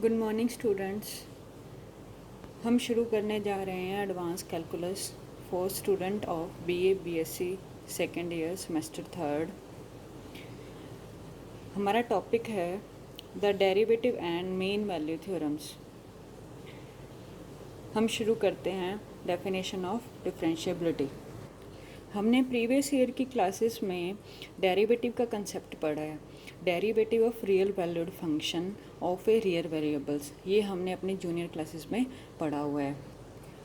Good morning students. हम शुरू करने जा रहे हैं advance calculus for student of BA BSc second year semester third. हमारा टॉपिक है the derivative and main value theorems. हम शुरू करते हैं डेफिनेशन ऑफ डिफरेंशिएबिलिटी। हमने प्रीवियस ईयर की क्लासेस में डेरिवेटिव का कंसेप्ट पढ़ा है, derivative of real valued function of a real variables. ये हमने अपनी जूनियर क्लासेस में पढ़ा हुआ है।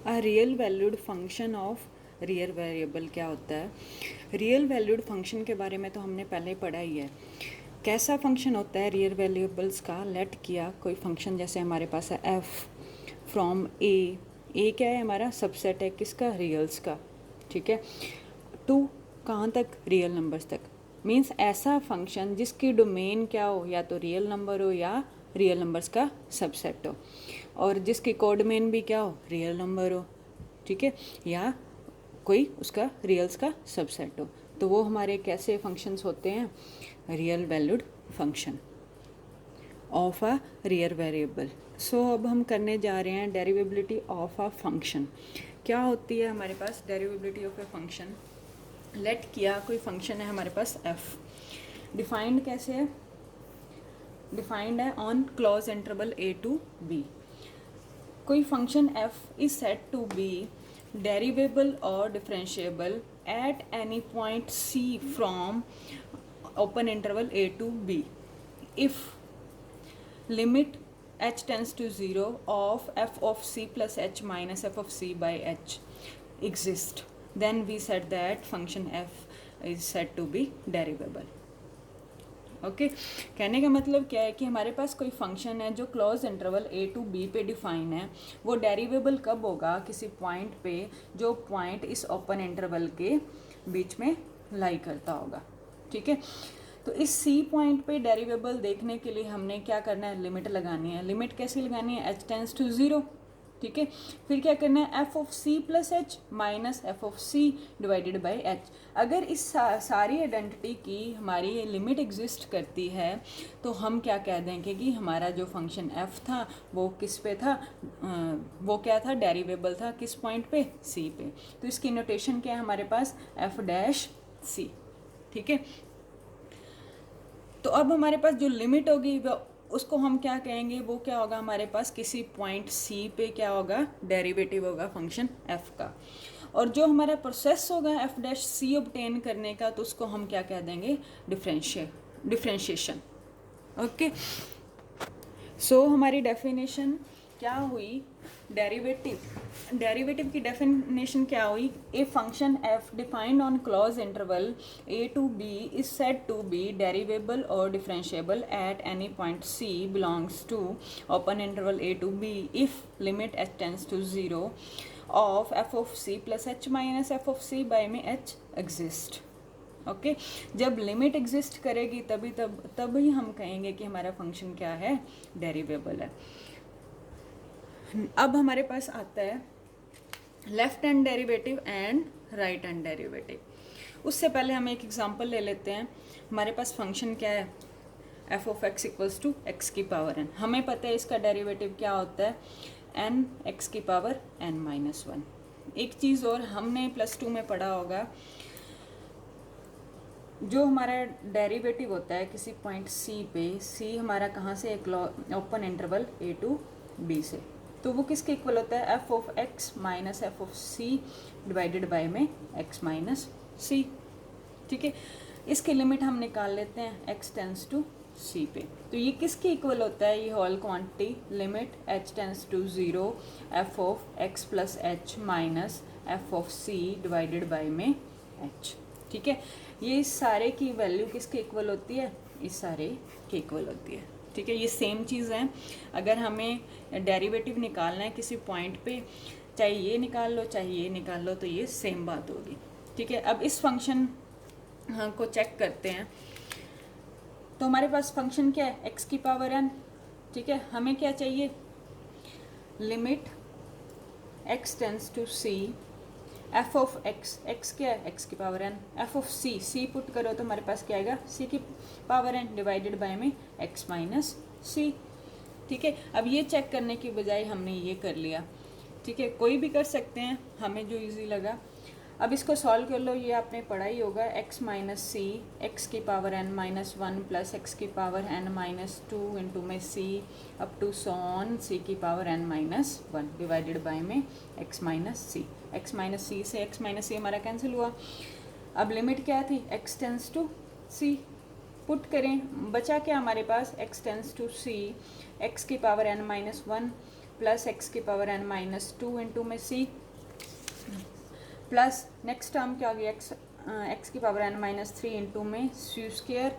A real valued function of real variable क्या होता है? रियल वैल्यूड फंक्शन के बारे में तो हमने पहले पढ़ा ही है। कैसा फंक्शन होता है रियल वेरिएबल्स का? लेट किया कोई फंक्शन, जैसे हमारे पास है एफ फ्रॉम ए क्या है? हमारा सबसेट है किसका? रियल्स का। ठीक है, टू कहाँ तक? रियल नंबर्स तक। मीन्स ऐसा फंक्शन जिसकी डोमेन क्या हो, या तो रियल नंबर हो या रियल नंबर्स का सबसेट हो, और जिसकी कोडोमेन भी क्या हो? रियल नंबर हो। ठीक है, या कोई उसका रियल्स का सबसेट हो, तो वो हमारे कैसे फंक्शंस होते हैं? Real valued function of a real variable. So अब हम करने जा रहे हैं डेरिवेबिलिटी ऑफ अ फंक्शन। क्या होती है हमारे पास डेरिवेबिलिटी ऑफ ए फंक्शन? लेट किया कोई फंक्शन है हमारे पास f। डिफाइंड कैसे है? डिफाइंड है on close interval a to b। कोई function f is set to be derivable और differentiable at any point c from open interval a to b if limit h tends to 0 of f of c plus h minus f of c by h exist, then we said that function f is said to be derivable. Okay, कहने का मतलब क्या है कि हमारे पास कोई function है जो close interval a to b पे डिफाइन है, वो डेरिवेबल कब होगा? किसी पॉइंट पे जो पॉइंट इस ओपन इंटरवल के बीच में लाई करता होगा। ठीक है, तो इस C पॉइंट पे डेरिवेबल देखने के लिए हमने क्या करना है? लिमिट लगानी है। लिमिट कैसी लगानी है? h tends to 0। ठीक है, फिर क्या करना है? f of c plus h minus f of c divided by h। अगर इस सारी आइडेंटिटी की हमारी लिमिट एग्जिस्ट करती है तो हम क्या कह देंगे कि हमारा जो फंक्शन f था वो किस पे था? वो क्या था? डेरिवेबल था। किस पॉइंट पे? c पे। तो इसकी नोटेशन क्या है हमारे पास? f dash c। ठीक है, तो अब हमारे पास जो लिमिट होगी उसको हम क्या कहेंगे? वो क्या होगा हमारे पास? किसी पॉइंट C पे क्या होगा? डेरिवेटिव होगा फंक्शन f का। और जो हमारा प्रोसेस होगा f डैश c ऑब्टेन करने का, तो उसको हम क्या कह देंगे? डिफरेंशिएशन। ओके, सो हमारी डेफिनेशन क्या हुई? डेरिवेटिव की डेफिनेशन क्या हुई? A function f defined on close interval a to b is said to be derivable और differentiable at any point c belongs to open interval a to b if limit h tends to 0 of f of c plus h minus f of c by में h exist. Okay, जब limit exist करेगी तभी हम कहेंगे कि हमारा function क्या है? डेरिवेबल है। अब हमारे पास आता है left hand derivative and right hand derivative. उससे पहले हम एक एग्जांपल ले लेते हैं। हमारे पास फंक्शन क्या है? f of x equals to x की पावर n। हमें पता है इसका डेरिवेटिव क्या होता है? n x की पावर n माइनस 1। एक चीज़ और हमने +2 में पढ़ा होगा, जो हमारा डेरिवेटिव होता है किसी पॉइंट c पे, c हमारा कहाँ से? एक open interval a to b से, तो वो किसके इक्वल होता है? f of x minus f of c divided by में x माइनस c। ठीक है, इसकी लिमिट हम निकाल लेते हैं x टेंस टू c पे, तो ये किसके इक्वल होता है? ये whole quantity limit h tends to 0 f of x plus h minus f of c divided by में h। ठीक है, ये इस सारे की वैल्यू किसके इक्वल होती है? इस सारे के इक्वल होती है। ठीक है, ये सेम चीज़ है। अगर हमें डेरिवेटिव निकालना है किसी पॉइंट पे, चाहे ये निकाल लो चाहे ये निकाल लो, तो ये सेम बात होगी। ठीक है, अब इस फंक्शन को चेक करते हैं। तो हमारे पास फंक्शन क्या है? x की पावर n। ठीक है, हमें क्या चाहिए? Limit x tends to c f of x क्या है? x की power n। f of c put करो तो हमारे पास क्या आएगा? c की पावर n डिवाइडेड बाय में x माइनस c। ठीक है, अब ये चेक करने की बजाय हमने ये कर लिया, ठीक है, कोई भी कर सकते हैं, हमें जो इजी लगा। अब इसको सॉल्व कर लो, ये आपने पढ़ा ही होगा, x माइनस सी एक्स की power n minus one plus x की power n minus two into में c up to so on c की power n minus one divided by में x minus c. X minus c से x minus सी हमारा cancel हुआ। अब limit क्या थी, x tends to c, put करें, बचा क्या हमारे पास, x tends to c x की power n minus one plus x की power n minus two into में c प्लस नेक्स्ट टर्म क्या हो गया, एक्स की power n minus three into में c square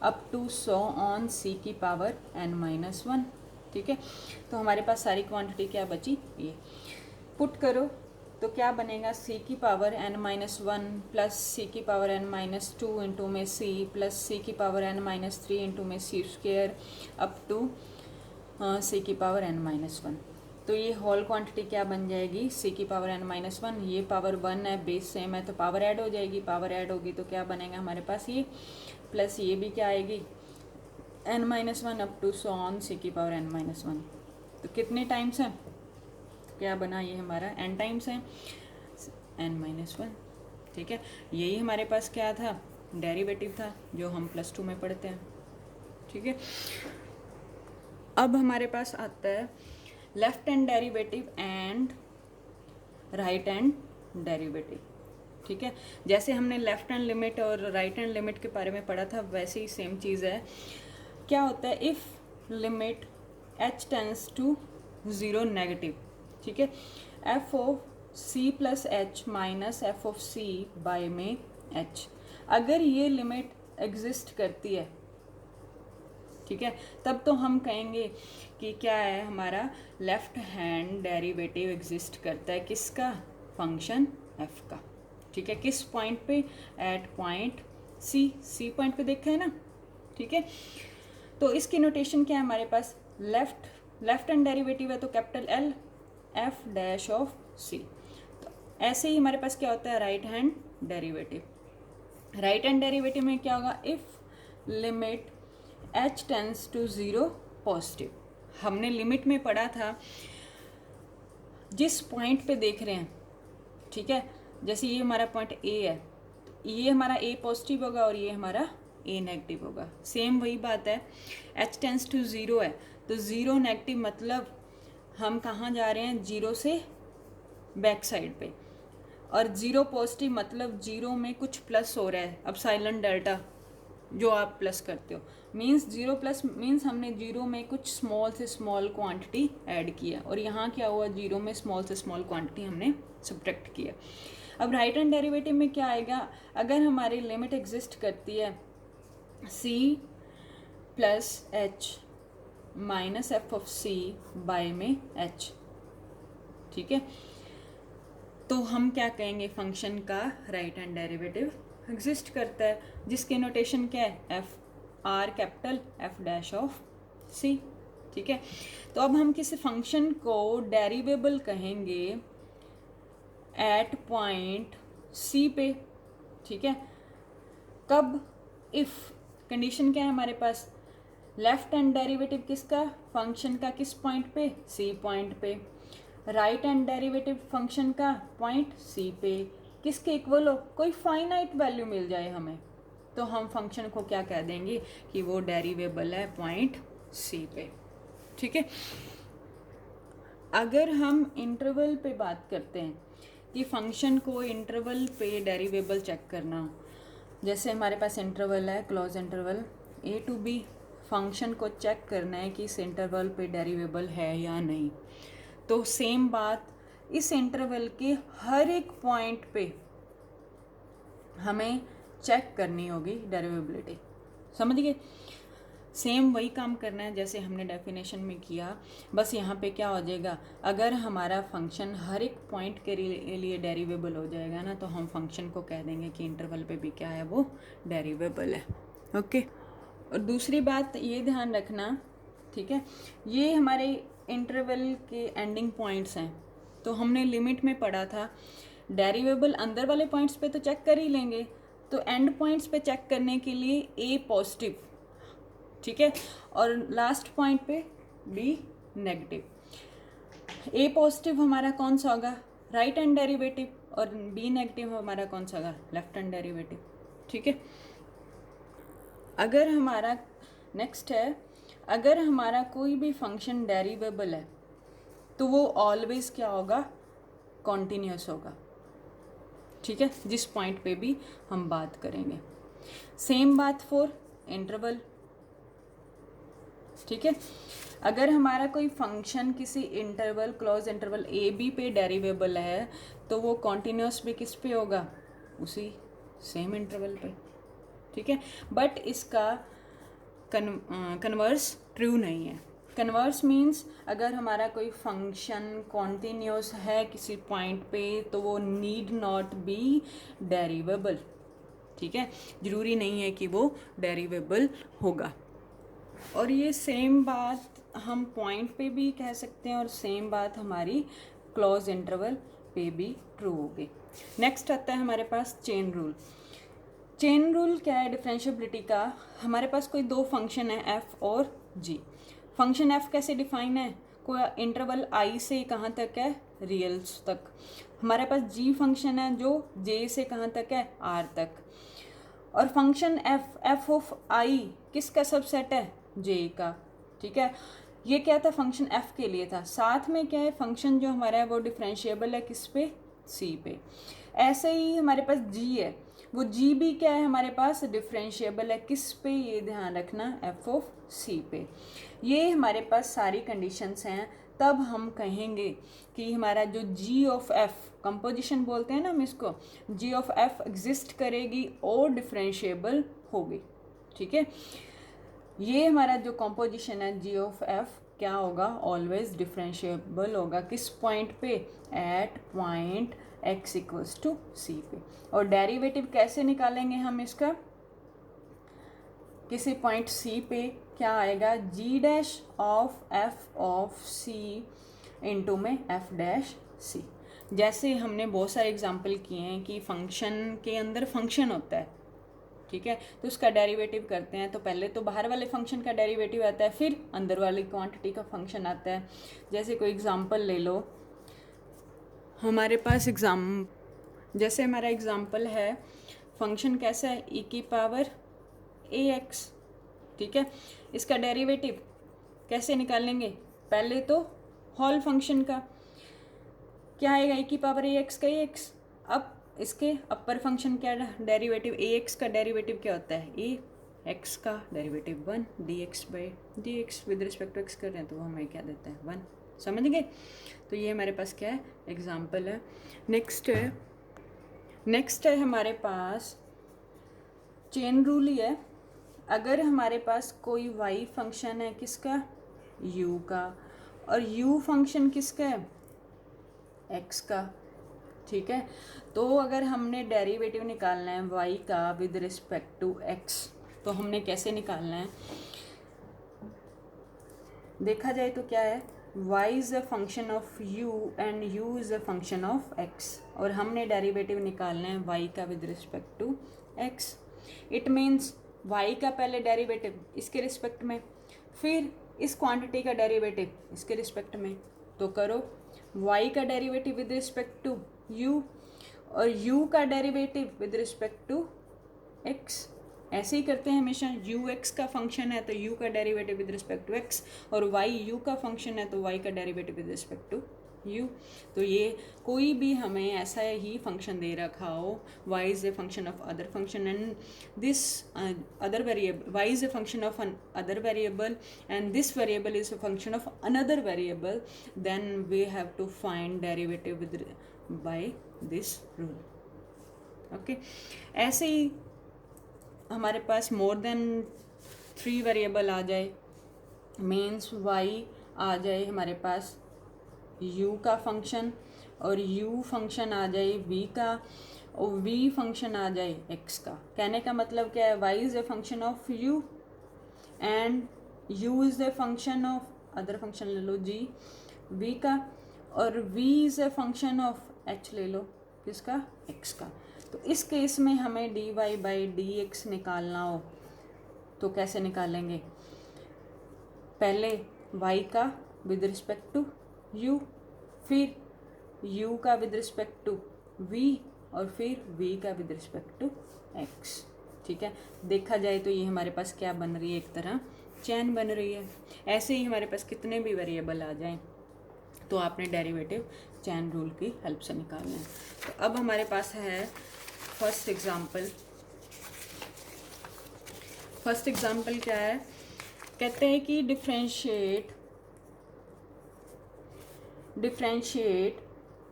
up to so on c की power n minus one. ठीक है, तो हमारे पास सारी क्वांटिटी क्या बची, ये पुट करो तो क्या बनेगा, c की power n minus one plus c की power n minus two into में c प्लस सी की power n minus three into में c square up to c की पावर n माइनस वन। तो ये होल क्वांटिटी क्या बन जाएगी, c की पावर n माइनस वन, ये पावर वन है, बेस सेम है तो पावर ऐड हो जाएगी, पावर ऐड होगी तो क्या बनेगा हमारे पास ये, प्लस ये भी क्या आएगी n minus one up to so on c की पावर n माइनस वन। तो कितने टाइम्स है, क्या बना, ये हमारा n टाइम्स है n माइनस वन। ठीक है, यही हमारे पास क्या था, डेरिवेटिव था जो हम प्लस टू में पढ़ते हैं। ठीक है, अब हमारे पास आता है left hand derivative and right hand derivative. ठीक है, जैसे हमने लेफ्ट हैंड लिमिट और राइट हैंड लिमिट के बारे में पढ़ा था वैसे ही सेम चीज़ है। क्या होता है, if limit h tends to zero negative, ठीक है, f of c plus h minus f of c by में h, अगर ये लिमिट एग्जिस्ट करती है, ठीक है, तब तो हम कहेंगे कि क्या है, हमारा लेफ्ट हैंड डेरिवेटिव एग्जिस्ट करता है, किसका, फंक्शन f का। ठीक है, किस पॉइंट पे, एट पॉइंट c पॉइंट पे देखा है ना। ठीक है, तो इसकी नोटेशन क्या है हमारे पास, लेफ्ट हैंड डेरिवेटिव है तो capital L f dash of c। तो ऐसे ही हमारे पास क्या होता है right hand derivative. Right hand derivative में क्या होगा, if limit h tends to zero positive. हमने लिमिट में पढ़ा था जिस पॉइंट पे देख रहे हैं, ठीक है, जैसे ये हमारा पॉइंट A है, तो ये हमारा A पॉजिटिव होगा और ये हमारा A नेगेटिव होगा। सेम वही बात है, h टेंस टू ज़ीरो है तो ज़ीरो नेगेटिव मतलब हम कहाँ जा रहे हैं, जीरो से बैक साइड पे, और ज़ीरो पॉजिटिव मतलब जीरो में कुछ प्लस हो रहा है। अब साइलेंट डेल्टा जो आप प्लस करते हो मींस जीरो प्लस मींस हमने जीरो में कुछ स्मॉल से स्मॉल क्वांटिटी ऐड किया, और यहाँ क्या हुआ, जीरो में स्मॉल से स्मॉल क्वांटिटी हमने सब्ट्रैक्ट किया। अब राइट हैंड डेरिवेटिव में क्या आएगा, अगर हमारी लिमिट एग्जिस्ट करती है c plus h minus f of c by में h, ठीक है, तो हम क्या कहेंगे, फंक्शन का राइट हैंड डेरिवेटिव एग्जिस्ट करता है, जिसके नोटेशन क्या है, f or capital F dash of c. ठीक है, तो अब हम किसी फंक्शन को डेरिवेबल कहेंगे एट पॉइंट सी पे। ठीक है, कब, इफ कंडीशन क्या है हमारे पास, लेफ्ट हैंड डेरिवेटिव किसका, फंक्शन का किस पॉइंट पे, सी पॉइंट पे, राइट हैंड डेरिवेटिव फंक्शन का पॉइंट सी पे, किसके इक्वल हो, कोई फाइनाइट वैल्यू मिल जाए हमें, तो हम फंक्शन को क्या कह देंगे कि वो डेरिवेबल है पॉइंट सी पे। ठीक है, अगर हम इंटरवल पे बात करते हैं कि फंक्शन को इंटरवल पे डेरिवेबल चेक करना, जैसे हमारे पास इंटरवल है, close interval a to b, function को चेक करना है कि इस इंटरवल पे डेरिवेबल है या नहीं, तो सेम बात इस इंटरवल के हर एक पॉइंट पे हमें चेक करनी होगी डेरिवेबिलिटी। समझ गए, सेम वही काम करना है जैसे हमने डेफिनेशन में किया, बस यहाँ पे क्या हो जाएगा, अगर हमारा फंक्शन हर एक पॉइंट के लिए डेरिवेबल हो जाएगा ना, तो हम फंक्शन को कह देंगे कि इंटरवल पे भी क्या है, वो डेरिवेबल है। ओके, और दूसरी बात ये ध्यान रखना, ठीक है, ये हमारे इंटरवल के एंडिंग पॉइंट्स हैं, तो हमने लिमिट में पढ़ा था डेरिवेबल अंदर वाले पॉइंट्स पे तो चेक कर ही लेंगे, तो एंड पॉइंट्स पे चेक करने के लिए a पॉजिटिव, ठीक है, और लास्ट पॉइंट पे बी नेगेटिव। ए पॉजिटिव हमारा कौन सा होगा, राइट हैंड डेरिवेटिव, और बी नेगेटिव हमारा कौन सा होगा, लेफ्ट हैंड डेरिवेटिव। ठीक है। अगर हमारा नेक्स्ट है, अगर हमारा कोई भी फंक्शन डेरिवेबल है तो वो ऑलवेज क्या होगा, कॉन्टिन्यूस होगा। ठीक है, जिस पॉइंट पे भी हम बात करेंगे। सेम बात फॉर इंटरवल। ठीक है, अगर हमारा कोई फंक्शन किसी interval, close interval a b पे डेरिवेबल है तो वो कॉन्टिन्यूस भी किस पे होगा, उसी सेम इंटरवल पे। ठीक है, बट इसका कन्वर्स ट्रू नहीं है। कन्वर्स मीन्स अगर हमारा कोई फंक्शन कॉन्टिन्यूस है किसी पॉइंट पे तो वो नीड नॉट बी डेरिवेबल। ठीक है, ज़रूरी नहीं है कि वो डेरिवेबल होगा। और ये सेम बात हम पॉइंट पे भी कह सकते हैं और सेम बात हमारी क्लोज इंटरवल पे भी ट्रू होगी। नेक्स्ट आता है हमारे पास चेन रूल। चेन रूल क्या है डिफरेंशिएबिलिटी का, हमारे पास कोई दो फंक्शन है एफ और जी। फंक्शन एफ कैसे डिफाइन है, कोई इंटरवल आई से कहाँ तक है, रियल्स तक। हमारे पास जी फंक्शन है जो जे से कहाँ तक है, आर तक। और फंक्शन एफ ऑफ आई किसका सबसेट है, जे का। ठीक है, ये क्या था, फंक्शन एफ के लिए था। साथ में क्या है, फंक्शन जो हमारा है वो डिफरेंशिएबल है किस पे, सी पे। ऐसे ही हमारे पास जी है, वो जी भी क्या है हमारे पास, डिफरेंशिएबल है किस पे, ये ध्यान रखना, एफ ऑफ सी पे। ये हमारे पास सारी कंडीशंस हैं, तब हम कहेंगे कि हमारा जो जी ऑफ एफ, कंपोजिशन बोलते हैं ना हम इसको, जी ऑफ एफ एग्जिस्ट करेगी और डिफरेंशिएबल होगी। ठीक है, ये हमारा जो कंपोजिशन है जी ऑफ एफ क्या होगा, ऑलवेज डिफरेंशिएबल होगा किस पॉइंट पे, at point x equals to c पे। और डेरिवेटिव कैसे निकालेंगे हम इसका, किसी पॉइंट सी पे क्या आएगा, g dash of f of c into में एफ डैश सी। जैसे हमने बहुत सारे एग्जाम्पल किए हैं कि फंक्शन के अंदर फंक्शन होता है। ठीक है, तो उसका डेरिवेटिव करते हैं तो पहले तो बाहर वाले फंक्शन का डेरिवेटिव आता है, फिर अंदर वाली क्वांटिटी का फंक्शन आता है। जैसे कोई एग्जांपल ले लो, हमारे पास जैसे हमारा एग्जांपल है, फंक्शन कैसा है, ई की पावर ए एक्स। ठीक है, इसका डेरिवेटिव कैसे निकालेंगे, पहले तो होल फंक्शन का क्या आएगा, ई की पावर ए एक्स का ए एक्स। अब इसके अपर फंक्शन क्या डेरिवेटिव, ए एक्स का डेरिवेटिव क्या होता है, ए एक्स का derivative 1 d x by d x, with respect to x कर रहे हैं तो वो हमें क्या देता है, 1। समझ गए, तो ये हमारे पास क्या है, एग्जाम्पल है। नेक्स्ट है हमारे पास चेन रूल ही है। अगर हमारे पास कोई वाई फंक्शन है किसका, यू का, और यू फंक्शन किसका है, एक्स का। ठीक है, तो अगर हमने डेरिवेटिव निकालना है y का विद रिस्पेक्ट टू x, तो हमने कैसे निकालना है, देखा जाए तो क्या है, y is a function of u and u is a function of x, और हमने डेरिवेटिव निकालना है y का with respect to x। It means y का पहले डेरिवेटिव इसके रिस्पेक्ट में, फिर इस क्वांटिटी का डेरिवेटिव इसके रिस्पेक्ट में। तो करो, y का derivative with respect to u और u का derivative with respect to x। ऐसे ही करते हैं हमेशा, u x का फंक्शन है तो u का derivative with respect to x, और y u का फंक्शन है तो y का derivative with respect to u। तो ये कोई भी हमें ऐसा ही फंक्शन दे रखा हो, y is a function of other function and this other variable, y is a function of another variable and this variable is a function of another variable, then we have to find derivative with by this rule. Okay, ऐसे ही हमारे पास more than 3 variable आ जाए, means y आ जाए हमारे पास u का function, और u function आ जाए v का, और v फंक्शन आ जाए x का। कहने का मतलब क्या है, y is a function of u and u is a function of other function ले लो g v का, और v is a function of h ले लो किसका, x का। तो इस केस में हमें dy बाई डी एक्स निकालना हो तो कैसे निकालेंगे, पहले y का विद रिस्पेक्ट टू u, फिर u का विद रिस्पेक्ट टू v, और फिर v का विद रिस्पेक्ट टू x। ठीक है, देखा जाए तो ये हमारे पास क्या बन रही है, एक तरह चैन बन रही है। ऐसे ही हमारे पास कितने भी वेरिएबल आ जाएं तो आपने डेरिवेटिव चैन रूल की हेल्प से निकालना है। तो अब हमारे पास है फर्स्ट एग्जाम्पल क्या है, कहते हैं कि differentiate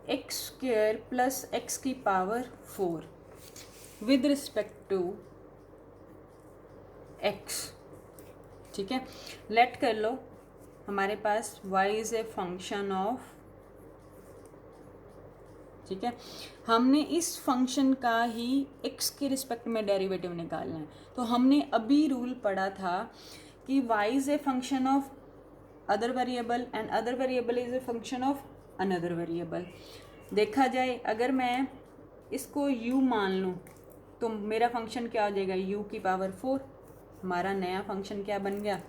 x square plus x की power 4 with respect to x. ठीक है, लेट कर लो हमारे पास y is a function of, ठीक है, हमने इस फंक्शन का ही x के रिस्पेक्ट में डेरिवेटिव निकालना है। तो हमने अभी रूल पढ़ा था कि y is a function of other variable and other variable is a function of another variable. देखा जाए अगर मैं इसको u मान लूँ तो मेरा फंक्शन क्या हो जाएगा, u की पावर 4। हमारा नया फंक्शन क्या बन गया,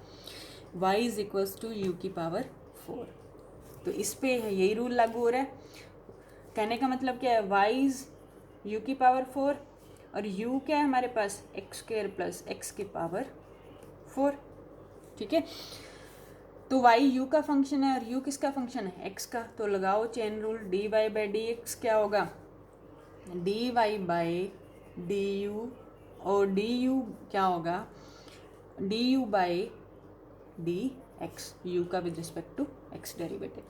y is equals to u की पावर 4। तो इस पे यही रूल लागू हो रहा है। कहने का मतलब क्या है, y इज u की पावर 4 और u क्या है हमारे पास, एक्स स्क्वायर प्लस एक्स की पावर 4। ठीक है, तो y u का फंक्शन है और u किसका फंक्शन है, x का। तो लगाओ chain rule, dy by dx क्या होगा, dy बाई du, और du क्या होगा, du बाई dx, u का with respect to x derivative.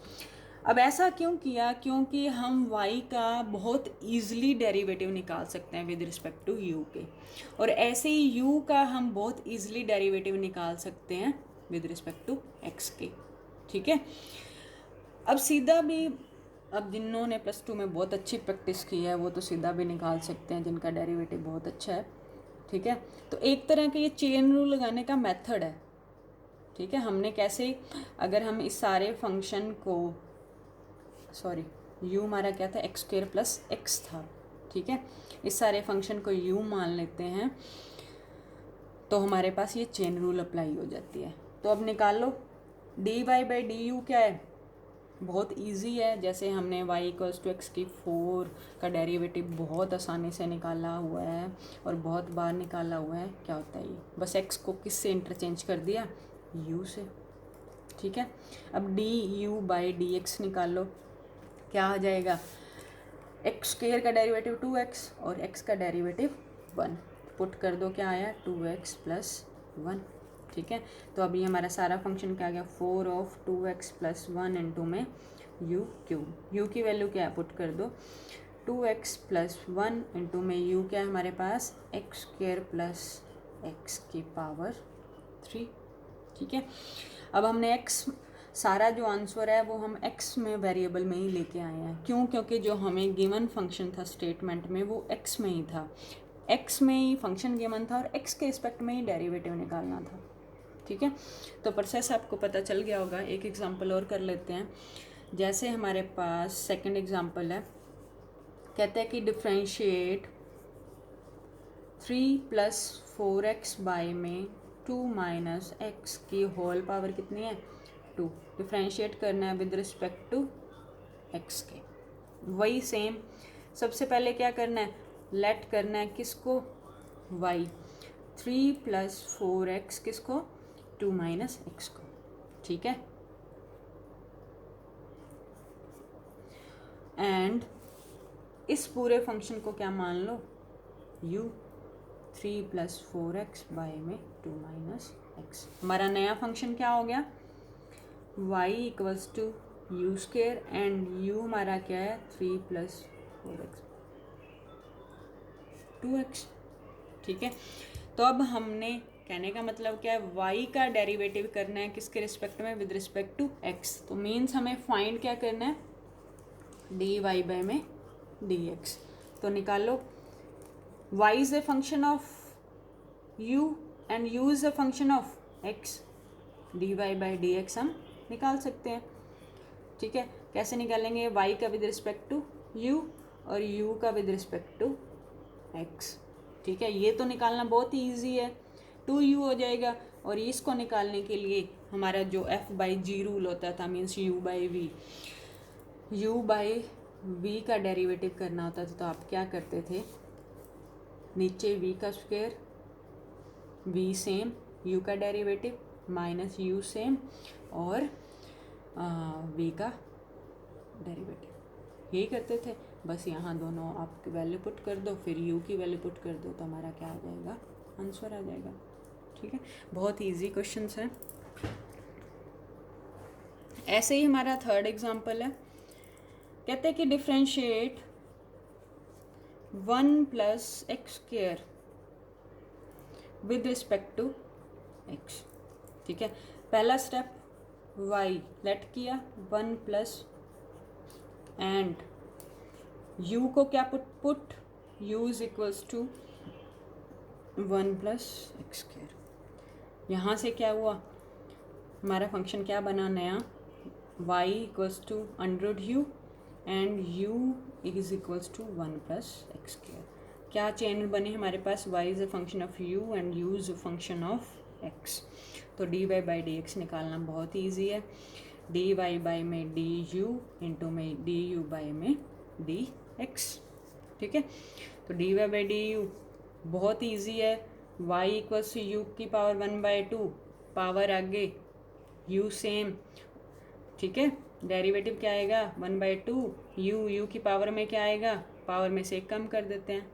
अब ऐसा क्यों किया, क्योंकि हम y का बहुत ईजिली डेरिवेटिव निकाल सकते हैं विद रिस्पेक्ट टू u के, और ऐसे ही u का हम बहुत ईजिली डेरिवेटिव निकाल सकते हैं विद रिस्पेक्ट टू x के। ठीक है, अब सीधा भी, अब जिन्होंने +2 में बहुत अच्छी प्रैक्टिस की है वो तो सीधा भी निकाल सकते हैं, जिनका डेरिवेटिव बहुत अच्छा है। ठीक है, तो एक तरह का ये चेन रूल लगाने का मेथड है। ठीक है, हमने कैसे, अगर हम इस सारे फंक्शन को, सॉरी u हमारा क्या था, एक्स स्क्वायर प्लस एक्स था। ठीक है, इस सारे फंक्शन को u मान लेते हैं तो हमारे पास ये चेन रूल अप्लाई हो जाती है। तो अब निकाल लो, dy बाई du क्या है, बहुत इजी है। जैसे हमने y इक्वल्स टू एक्स की 4 का डेरिवेटिव बहुत आसानी से निकाला हुआ है और बहुत बार निकाला हुआ है। क्या होता है ये, बस x को किस से इंटरचेंज कर दिया, u से। ठीक है, अब du बाई dx निकाल लो, क्या आ जाएगा, एक्स स्क्वायर का डेरिवेटिव 2x और x का डेरिवेटिव 1, पुट कर दो, क्या आया 2x प्लस 1। ठीक है, तो अभी हमारा सारा फंक्शन क्या आ गया, 4 ऑफ 2x प्लस 1 इंटू में u क्यूब, u की वैल्यू क्या है, पुट कर दो, 2x प्लस 1 इंटू में u क्या है हमारे पास, एक्स स्क्वायर प्लस एक्स की पावर 3। ठीक है, अब हमने x, सारा जो आंसर है वो हम x में वेरिएबल में ही लेके आए हैं। क्यों, क्योंकि जो हमें गिवन फंक्शन था स्टेटमेंट में वो x में ही था, x में ही फंक्शन गिवन था और x के रिस्पेक्ट में ही डेरिवेटिव निकालना था। ठीक है, तो प्रोसेस आपको पता चल गया होगा। एक एग्जांपल और कर लेते हैं। जैसे हमारे पास सेकंड एग्जांपल है, कहते हैं कि डिफ्रेंशिएट 3 प्लस 4x बाई में 2 माइनस एक्स की होल पावर कितनी है, 2। डिफ्रेंशिएट करना है विद रिस्पेक्ट टू x के। वही सेम, सबसे पहले क्या करना है, लेट करना है किसको, y, 3 प्लस 4x किसको, 2 माइनस एक्स को। ठीक है, एंड इस पूरे फंक्शन को क्या मान लो, u, 3 प्लस 4x बाई में 2 माइनस एक्स। हमारा नया फंक्शन क्या हो गया, y equals to u square and u हमारा क्या है, 3 प्लस 4x 2x। ठीक है, तो अब हमने, कहने का मतलब क्या है, y का डेरिवेटिव करना है किसके रिस्पेक्ट में, विद रिस्पेक्ट टू x। तो मीन्स हमें फाइंड क्या करना है, dy बाई में dx। तो निकालो, y is a function of u and u is a function of x, dy by dx हम निकाल सकते हैं। ठीक है, कैसे निकालेंगे, y का विद रिस्पेक्ट टू u और u का विद रिस्पेक्ट टू x। ठीक है, ये तो निकालना बहुत ही ईजी है, 2u हो जाएगा और इसको निकालने के लिए हमारा जो f/g रूल होता था, मीन्स u/v, u/v का डेरिवेटिव करना होता था, तो आप क्या करते थे, नीचे v का स्क्वायर, v सेम, u का डेरिवेटिव माइनस u सेम और v का डेरिवेटिव, यही करते थे। बस यहाँ दोनों आप वैल्यू पुट कर दो, फिर u की वैल्यू पुट कर दो, तो हमारा क्या आ जाएगा, आंसर आ जाएगा। ठीक है, बहुत इजी क्वेश्चंस हैं। ऐसे ही हमारा थर्ड एग्जांपल है, कहते हैं कि differentiate 1 + x² with respect to x। ठीक है, पहला स्टेप y लेट किया 1 प्लस, एंड u को क्या put u is equals to 1 + x²। यहाँ से क्या हुआ, हमारा फंक्शन क्या बना नया, y equals to √u and u is equals to 1 + x²। क्या चेन बने हमारे पास, y is a function of u and u is a function of x। तो dy/dx निकालना बहुत ईजी है, dy में du इंटू में du में dx। ठीक है, तो dy/du बहुत ईजी है, y इक्वल्स टू u की पावर 1/2, पावर आगे u सेम। ठीक है, डेरिवेटिव क्या आएगा 1/2, u की पावर में क्या आएगा, पावर में से एक कम कर देते हैं।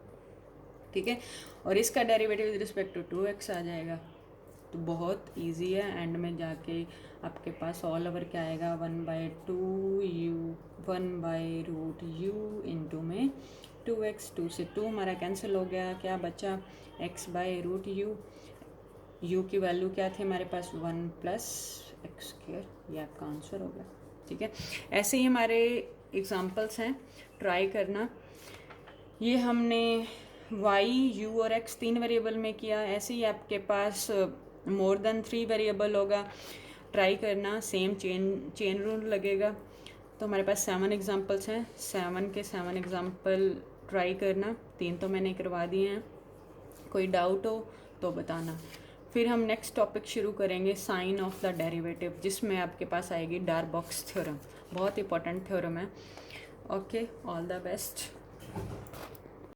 ठीक है, और इसका derivative with respect to 2x आ जाएगा। तो बहुत इजी है, एंड में जाके आपके पास ऑल ओवर क्या आएगा, 1/2u 1/√u इंटू में 2x, 2 से 2 हमारा कैंसिल हो गया, क्या बचा x/√u, u की वैल्यू क्या थी हमारे पास 1 + x², ये आपका आंसर हो गया। ठीक है, ऐसे ही हमारे एग्जांपल्स हैं, ट्राई करना। ये हमने y, u और x 3 वेरिएबल में किया, ऐसे ही आपके पास मोर देन 3 वेरिएबल होगा, ट्राई करना, सेम चेन रूल लगेगा। तो हमारे पास 7 एग्जांपल्स हैं, 7 के 7 एग्जांपल ट्राई करना, 3 तो मैंने करवा दिए हैं, कोई डाउट हो तो बताना। फिर हम नेक्स्ट टॉपिक शुरू करेंगे, साइन ऑफ द डेरिवेटिव, जिसमें आपके पास आएगी डार्बॉक्स थ्योरम, बहुत इंपॉर्टेंट थ्योरम है। Okay, all the best.